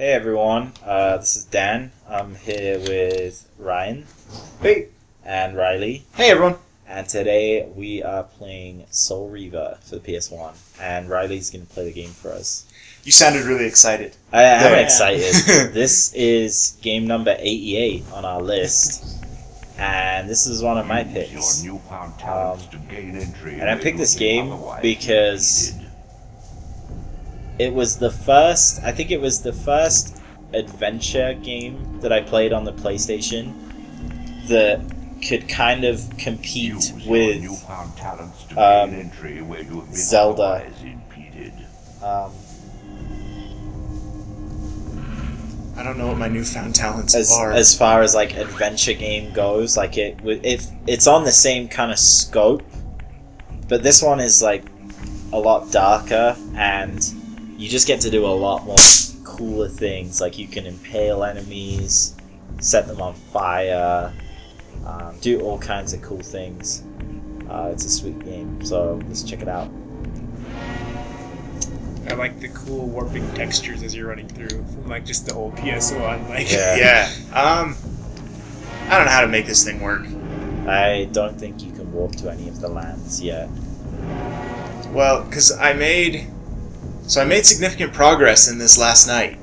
Hey everyone, this is Dan. I'm here with Ryan. Hey. And Riley. Hey everyone. And today we are playing Soul Reaver for the PS1. And Riley's going to play the game for us. You sounded really excited. I am excited. This is game number 88 on our list. And this is one of my picks. And I picked this game because it was the first adventure game that I played on the PlayStation that could kind of compete with Zelda. I don't know what my newfound talents are. As far as like adventure game goes, like it's on the same kind of scope, but this one is like a lot darker, and you just get to do a lot more cooler things. Like you can impale enemies, set them on fire, do all kinds of cool things. It's a sweet game, so let's check it out. I like the cool warping textures as you're running through from like just the old PS1. Like yeah. I don't know how to make this thing work. I don't think you can warp to any of the lands yet. Well, because I made significant progress in this last night,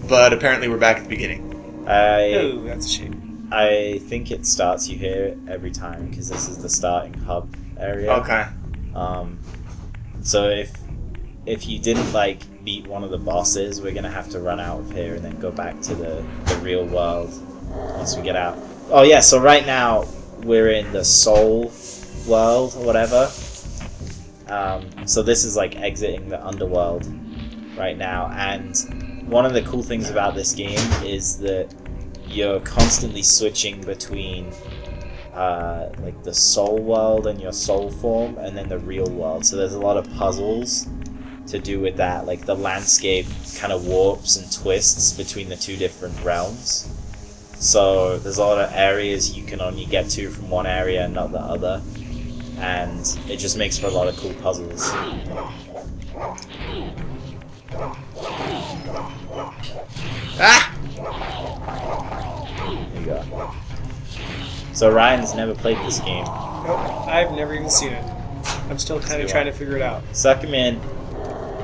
but apparently we're back at the beginning. Oh, that's a shame. I think it starts you here every time because this is the starting hub area. Okay. So if you didn't like beat one of the bosses, we're gonna have to run out of here and then go back to the real world once we get out. Oh yeah, so right now we're in the Soul world or whatever. So this is like exiting the underworld right now, and one of the cool things about this game is that you're constantly switching between like the Soul world and your soul form and then the real world. So there's a lot of puzzles to do with that. Like the landscape kind of warps and twists between the two different realms. So there's a lot of areas you can only get to from one area and not the other. And it just makes for a lot of cool puzzles. Ah! There you go. So Ryan's never played this game. Nope, I've never even seen it. I'm still kind of trying to figure it out. Suck him in.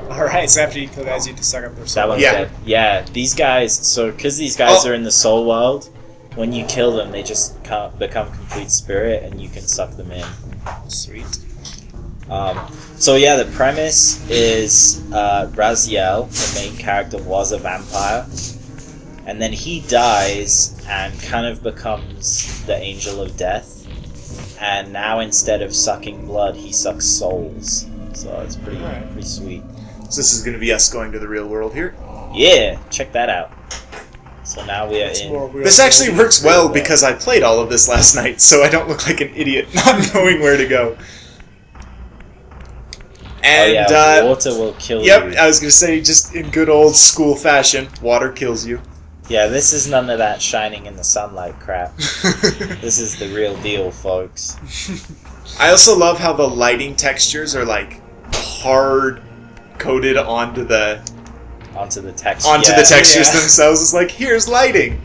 Alright, so after you kill guys, you have to suck up their That soul. one's dead. Yeah, these guys, so because these guys are in the soul world, when you kill them, they just become complete spirit and you can suck them in. Sweet. So yeah, the premise is Raziel, the main character, was a vampire, and then he dies and kind of becomes the angel of death, and now instead of sucking blood, he sucks souls. So it's pretty sweet. So this is going to be us going to the real world here? Yeah, check that out. So now we are in... This actually works well because I played all of this last night, so I don't look like an idiot not knowing where to go. And, water will kill you. Yep, I was going to say, just in good old school fashion, water kills you. Yeah, this is none of that shining in the sunlight crap. This is the real deal, folks. I also love how the lighting textures are, like, hard-coded onto the textures themselves. It's like, here's lighting,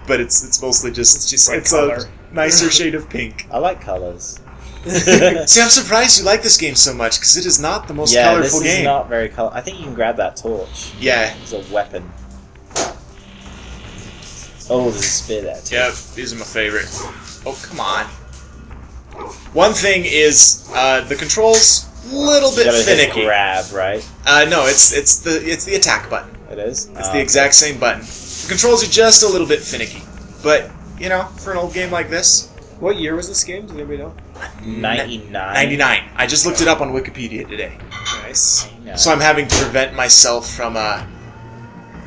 but it's mostly just like it's color. A nicer shade of pink. I like colors. See, I'm surprised you like this game so much because it is not the most colorful game. This is not very colorful. I think you can grab that torch. Yeah, it's a weapon. Oh, there's a spear there too. Yep, these are my favorite. Oh, come on. One thing is the controls. Little bit finicky. Hit grab, right? No, it's the attack button. It is? It's the exact same button. The controls are just a little bit finicky. But, you know, for an old game like this... What year was this game? Does anybody know? 99. 99. I just looked it up on Wikipedia today. Nice. 99. So I'm having to prevent myself from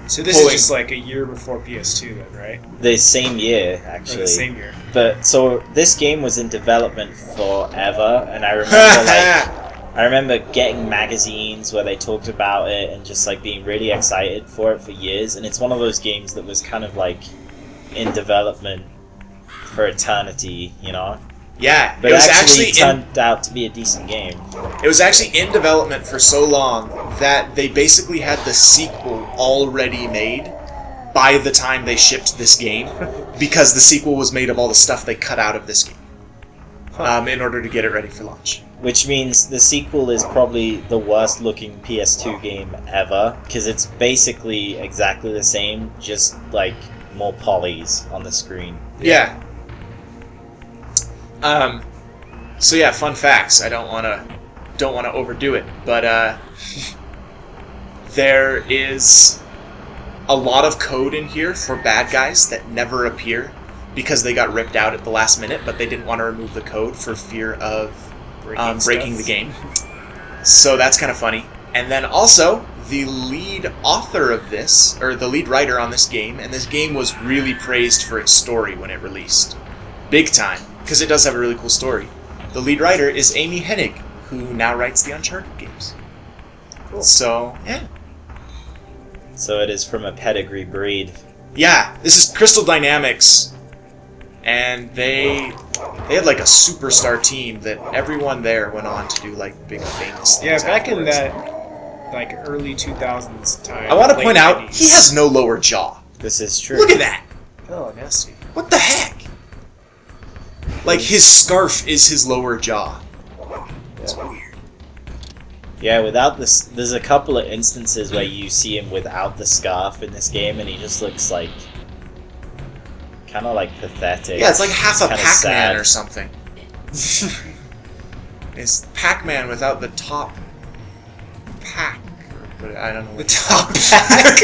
So this is just like a year before PS2 then, right? The same year, actually. Or the same year. But, so, this game was in development forever, and I remember getting magazines where they talked about it and just like being really excited for it for years. And it's one of those games that was kind of like in development for eternity, you know? Yeah, but it was actually turned out to be a decent game. It was actually in development for so long that they basically had the sequel already made by the time they shipped this game, because the sequel was made of all the stuff they cut out of this game in order to get it ready for launch. Which means the sequel is probably the worst looking PS2 game ever, because it's basically exactly the same, just like more polys on the screen. Yeah. So yeah, fun facts. I don't want to overdo it, but there is a lot of code in here for bad guys that never appear because they got ripped out at the last minute, but they didn't want to remove the code for fear of breaking the game. So that's kind of funny. And then also, the lead author of this, or the lead writer on this game, and this game was really praised for its story when it released. Big time, because it does have a really cool story. The lead writer is Amy Hennig, who now writes the Uncharted games. Cool. So, yeah. So it is from a pedigree breed. Yeah, this is Crystal Dynamics, and they had like a superstar team that everyone there went on to do like big famous things. Yeah, back in afterwards. that like early 2000s time. I want to late point out 90s. he has no lower jaw. This is true. Look at that. Oh, nasty. What the heck? Like his scarf is his lower jaw. It's weird. Yeah, without this, there's a couple of instances where you see him without the scarf in this game, and he just looks like kind of like pathetic. Yeah, it's like half a Kinda Pac-Man sad. or something. It's Pac-Man without the top pack. But I don't know. The What top pack.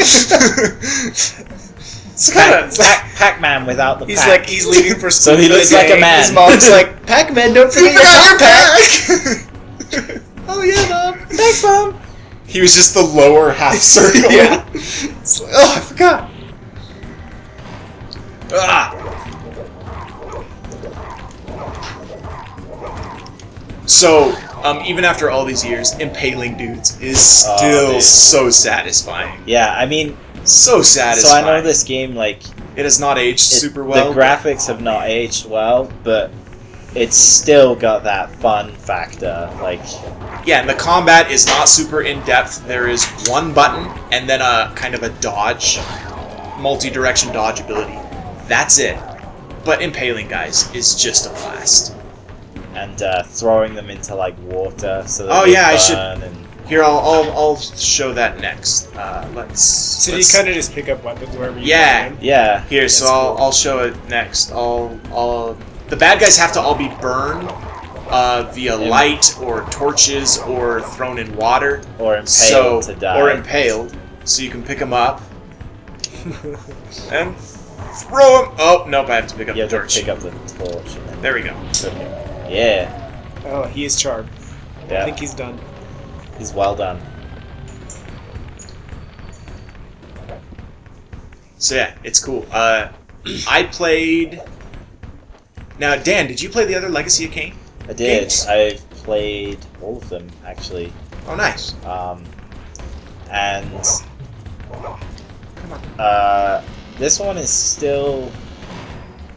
It's kind of. Pac-Man without the He's pack. like he's leaving for So school. he for looks the like a day. man. His mom's like, Pac-Man, don't forget your top pack. Oh yeah, Mom. Thanks, Mom. He was just the lower half circle. Yeah. It's like, oh, I forgot. Ah. So, even after all these years, impaling dudes is still dude. so satisfying. Yeah, I mean, So so satisfying. I know this game, like, It has not aged super the well. graphics have not aged well, but it's still got that fun factor. Like, Yeah, and the combat is not super in-depth. There is one button, and then a kind of a dodge, multi-direction dodge ability. That's it. But impaling guys is just a blast. and throwing them into like water so that Oh, they yeah, I burn should- and Here, I'll show that next. So you let's kind of just pick up weapons wherever you Yeah. find them? yeah. Here, so That's I'll, cool. I'll show it next. The bad guys have to all be burned via light or torches or thrown in water. Or impaled to die. Or impaled, so you can pick them up and throw them. Oh nope, I have to pick up You the have to torch. pick up the torch and then There we go. cook him. Yeah. Oh, he is charmed. I Yeah. think he's done. He's well done. So yeah, it's cool. I played. Now, Dan, did you play the other Legacy of Kain? I did. Games? I've played all of them actually. Oh, nice. And Come on. this one is still.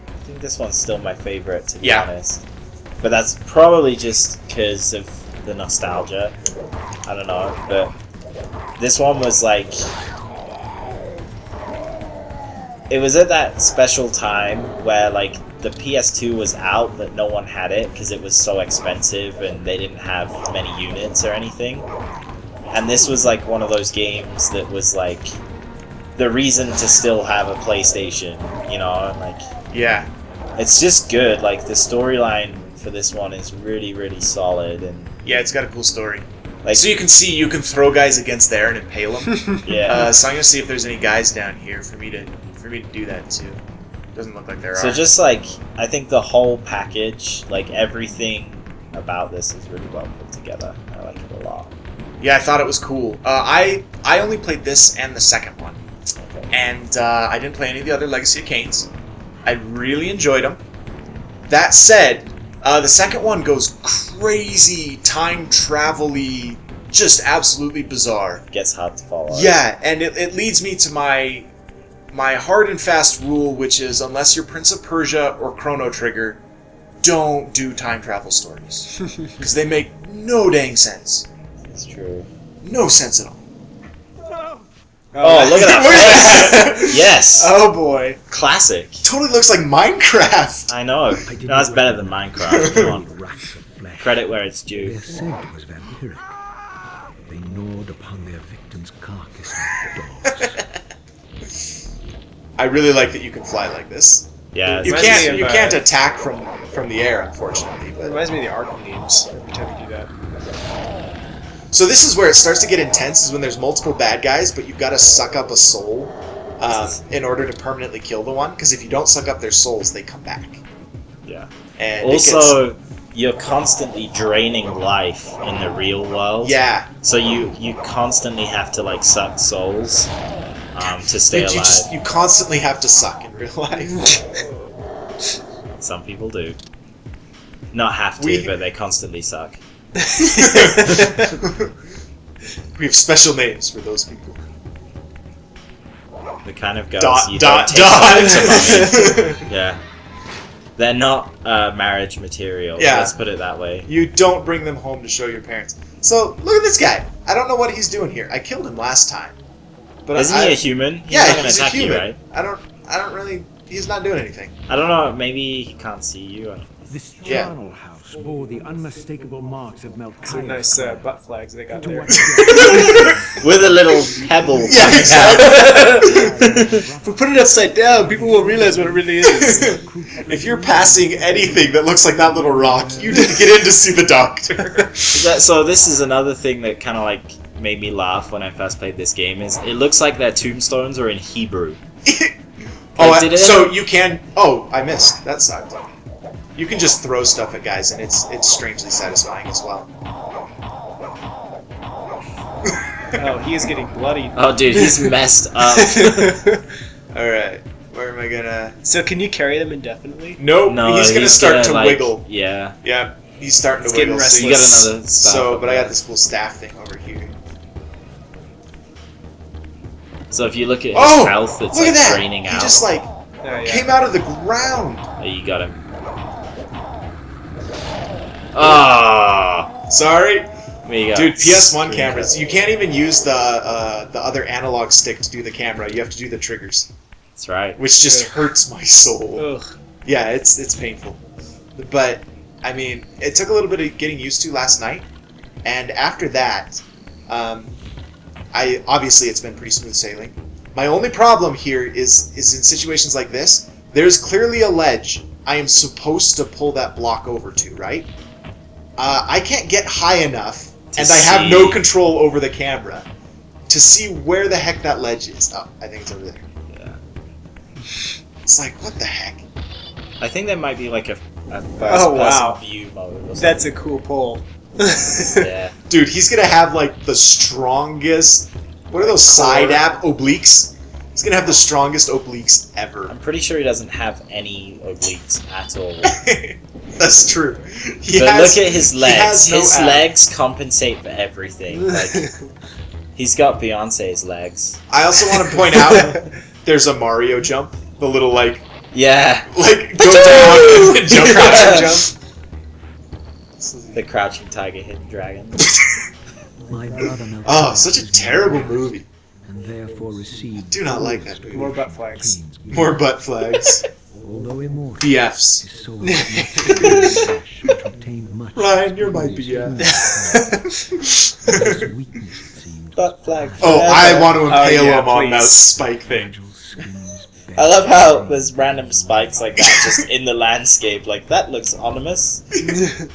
I think this one's still my favorite, to be Yeah. honest. But that's probably just because of the nostalgia. I don't know, but this one was like. It was at that special time where like the PS2 was out, but no one had it because it was so expensive and they didn't have many units or anything. And this was like one of those games that was like the reason to still have a PlayStation, you know, and like Yeah. it's just good. Like the storyline for this one is really, really solid, and Yeah, it's got a cool story. like So you can see you can throw guys against there and impale them. yeah. So I'm gonna see if there's any guys down here for me to do that too. Doesn't look like there So are. just like I think the whole package, like everything about this is really well put together. I like it a lot. Yeah, I thought it was cool. I only played this and the second one, Okay. and I didn't play any of the other Legacy of Kains. I really enjoyed them. That said, the second one goes crazy, time travel-y, just absolutely bizarre. Gets hard to follow. Yeah, and it leads me to my hard and fast rule, which is unless you're Prince of Persia or Chrono Trigger, don't do time travel stories. Because they make no dang sense. It's true. No sense at all. Oh, look at that face! Yes! Oh boy. Classic. Totally looks like Minecraft. I know. No, that's better than Minecraft. Come on. Credit where it's due. Their scent was vampiric. They gnawed upon their victim's carcass like dogs. I really like that you can fly like this. Yeah. You Reminds me can't. of, You can't attack from the air, unfortunately. It But reminds me of the Arkham games. Every time you do that. so this is where it starts to get intense. Is when there's multiple bad guys, but you've got to suck up a soul in order to permanently kill the one. Because if you don't suck up their souls, they come back. Yeah. And Also, you're constantly draining life in the real world. yeah, So you constantly have to like suck souls to stay alive. you constantly have to suck in real life. Some people do. Not have to, but they constantly suck. We have special names for those people. The kind of girls Dot you dot don't take home to dot. mommy. Yeah. They're not marriage material. Yeah. Let's put it that way. You don't bring them home to show your parents. So look at this guy. I don't know what he's doing here. I killed him last time. But Isn't he a human? He's yeah, not gonna he's a attack human. you, right? I don't really. He's not doing anything. I don't know. Maybe he can't see you. I don't know. This Yeah. charnel house bore the unmastakable marks of Melchior. Some nice butt flags they got To there. what extent? With a little pebble. Yeah, exactly. If we put it upside down, people will realize what it really is. If you're passing anything that looks like that little rock, you need to get in to see the doctor. So this is another thing that kind of like made me laugh when I first played this game. Is it looks like their tombstones are in Hebrew. Did it so ever- you can. Oh, I missed. That sucked. You can just throw stuff at guys, and it's strangely satisfying as well. Oh, he is getting bloody. Oh, dude, he's messed up. All right, where am I gonna? So can you carry them indefinitely? Nope. No, he's gonna start to like, wiggle. Yeah. Yeah, he's starting It's to getting wiggle. restless. So you got another staff. So, up but I there. got this cool staff thing over here. So if you look at his Oh, health, it's look like at that! draining He out. just like Oh, yeah. came out of the ground. Oh, you got him. Ah, Sorry, we got dude. PS1 screwed cameras. up. You can't even use the other analog stick to do the camera. You have to do the triggers, That's right. which just Yeah. hurts my soul. Ugh. Yeah, it's painful. But I mean, it took a little bit of getting used to last night, and after that, I obviously it's been pretty smooth sailing. My only problem here is in situations like this. There's clearly a ledge I am supposed to pull that block over to, right? I can't get high enough, To and I have no see. control over the camera to see where the heck that ledge is. Oh, I think it's over there. Yeah. It's like, what the heck? I think there might be like a first Oh, wow. person view mode or something. That's a cool pull. Yeah. Dude, he's gonna have like the strongest. What are those side obliques? He's gonna have the strongest obliques ever. I'm pretty sure he doesn't have any obliques at all. That's true. He But has- look at his he legs. has no His ab. legs compensate for everything. Like he's got Beyonce's legs. I also want to point out there's a Mario jump. The little like Yeah. go down and jump, crouch and jump. The crouching tiger, hidden dragon. My brother Melchior Oh, such a was terrible mad movie. And therefore received. Do not like that movie. More butt flags. Pains. More butt flags. Although immortal, BFs. his soul was not flesh, which obtained much. Ryan, you're my from his BF. wounds. His weakness, it seemed. Butt flag. Oh, I want to impale yeah, him on that please. spike thing. Fragile skins I love how there's random spikes like that just in the landscape. Like that looks ominous.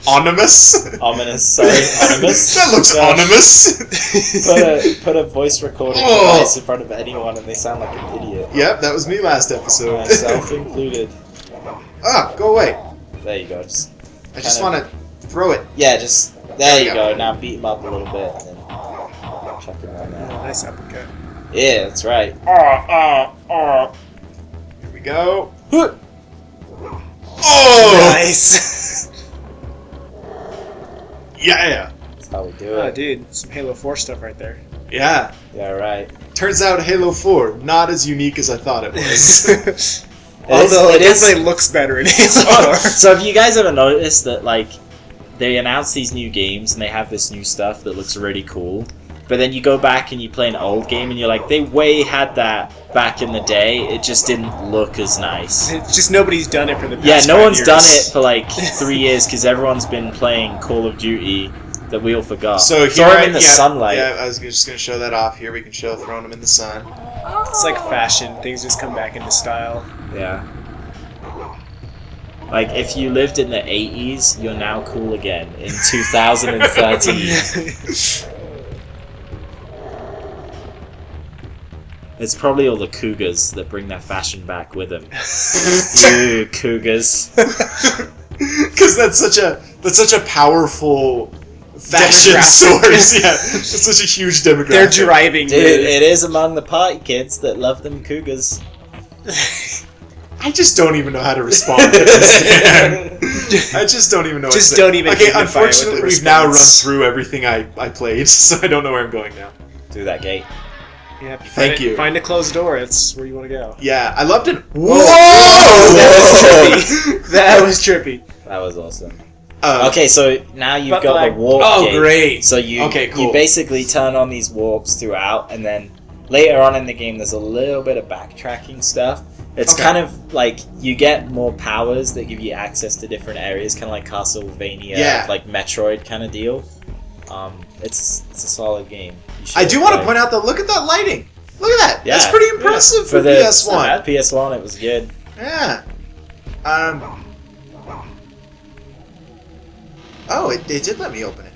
Ominous? Ominous, sorry, ominous. That looks Gosh. ominous. Put a voice recording Oh. device in front of anyone and they sound like an idiot. Yep, that was me last episode. Myself included. Ah, go away. There you go. Just I just Kind want to throw it. yeah, just there you we go. go. Now beat him up a little bit and then chuck him on there. Nice uppercut. Yeah, that's right. Here we go. Oh! Nice. Yeah. That's how we do Oh, it. dude, some Halo 4 stuff right there. Yeah. Yeah, right. Turns out Halo 4, not as unique as I thought it was. Although it is- definitely looks better in Halo 4. So have you guys ever noticed that like they announce these new games and they have this new stuff that looks really cool, But then you go back and you play an old game and you're like, they way had that back in the day. It just didn't look as nice. It's just nobody's done it for the past Yeah, no 5 one's years. done it for like 3 years because everyone's been playing Call of Duty that we all forgot. So here Throw him in the sunlight. Yeah, I was just going to show that off. Here we can show throwing them in the sun. It's like fashion. Things just come back into style. Yeah. Like, if you lived in the 80s, you're now cool again in 2013. It's probably all the cougars that bring their fashion back with them. You cougars. Because that's such a powerful fashion source. Yeah, it's such a huge demographic. They're driving. Dude, it is among the party kids that love them cougars. I just don't even know how to respond to this, man. I just don't even know. Just what to say. don't even Okay, dignify it with the unfortunately, we've now run response. through everything I played, so I don't know where I'm going now. Through that gate. Yeah, Thank you. Find a closed door. That's where you want to go. Yeah, I loved it. Whoa! That was trippy. That was awesome. Uh, Okay, so now you've But got like- the warp Oh, gate. great. So you Okay, cool. you basically turn on these warps throughout, and then later on in the game, there's a little bit of backtracking stuff. It's Okay. kind of like you get more powers that give you access to different areas, kind of like Castlevania, Yeah. like Metroid kind of deal. It's a solid game. You should I do want to play. point out though. Look at that lighting. Look at that. That's Yeah. pretty impressive for the PS1. PS1, it was good. Yeah. Oh, it did let me open it.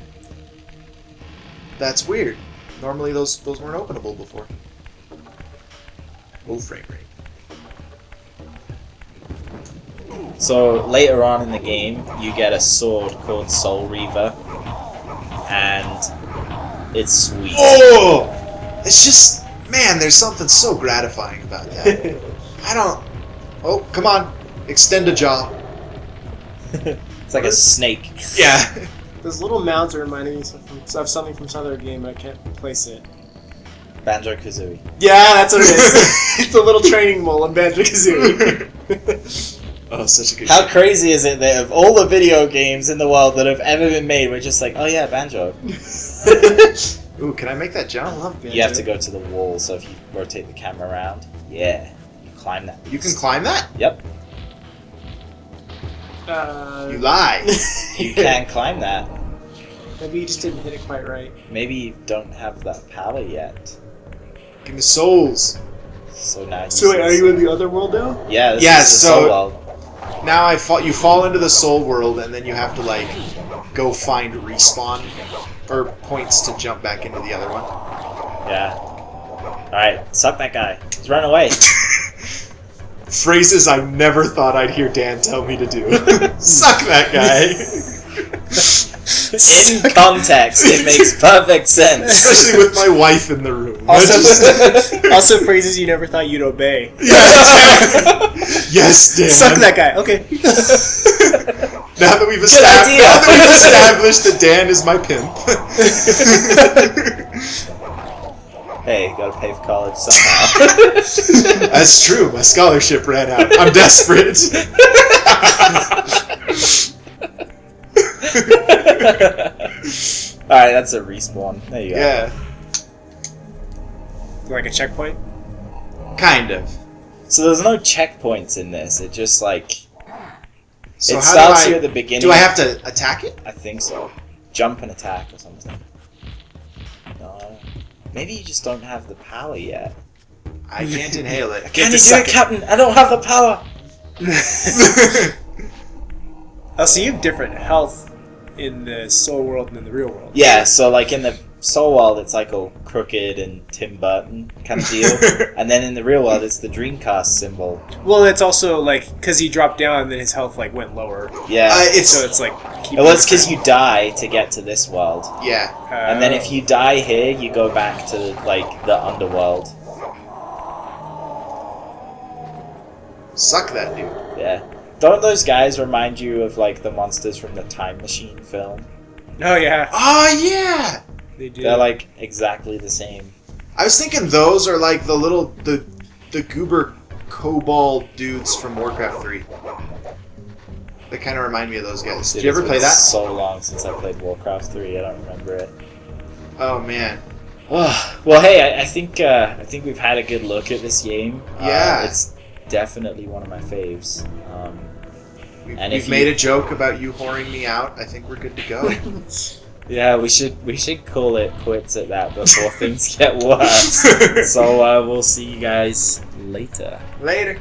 That's weird. Normally those weren't openable before. Oh, frame rate. So later on in the game, you get a sword called Soul Reaver, and it's sweet. Oh! It's just, man, there's something so gratifying about that. I don't... Oh, come on. Extend a jaw. It's like a snake. Yeah. Those little mounds are reminding me of something from some other game, but I can't place it. Banjo-Kazooie. Yeah, that's what it is. It's the little training mole in Banjo-Kazooie. Oh, such a good How game. crazy is it that of all the video games in the world that have ever been made, we're just like, oh yeah, Banjo. Ooh, can I make that I jump? love Banjo. You have to go to the wall, so if you rotate the camera around, yeah, you climb that. You can climb that? Yep, You lie. you can climb that. Maybe you just didn't hit it quite right. Maybe you don't have that power yet. Give me souls. So now you So wait, are you in the other world now? Yeah, this Yeah, is the so- Soul World. Now you fall into the soul world, and then you have to like go find respawn or points to jump back into the other one. Yeah. Alright, suck that guy. He's running away. Phrases I never thought I'd hear Dan tell me to do. Suck that guy. In context, it makes perfect sense. Especially with my wife in the room. Also phrases you never thought you'd obey. Yes, Dan. Suck that guy. Okay. Now that we've idea. established that Dan is my pimp. Hey, gotta pay for college somehow. That's true. My scholarship ran out. I'm desperate. Alright, that's a respawn. There you go. Yeah, Like a checkpoint? kind of. So there's no checkpoints in this. It just like So it how starts do you at the beginning. Do I have to attack it? I think so. Jump and attack or something. No. Maybe you just don't have the power yet. I can't inhale it. Can you do it, Captain? I don't have the power. Oh, so you have different health in the soul world and in the real world. Yeah, so like in the Soul World, it's like all crooked and Tim Burton kind of deal, and then in the real world, it's the Dreamcast symbol. Well, it's also like because he dropped down, and then his health like went lower. Yeah. So it's like. Well, it's because you die to get to this world, Yeah. and then if you die here, you go back to like the underworld. Suck that dude. Yeah. Don't those guys remind you of like the monsters from the Time Machine film? Oh yeah, Oh yeah. they do. They're like exactly the same. I was thinking those are like the goober kobold dudes from Warcraft 3. They kind of remind me of those guys. Did you ever It's play been that? So long since I played Warcraft 3, I don't remember it. Oh man. Well, hey, I think we've had a good look at this game. Yeah. It's definitely one of my faves. And We've made a joke about you whoring me out. I think we're good to go. Yeah, we should call it quits at that before things get worse. So we'll see you guys later. Later.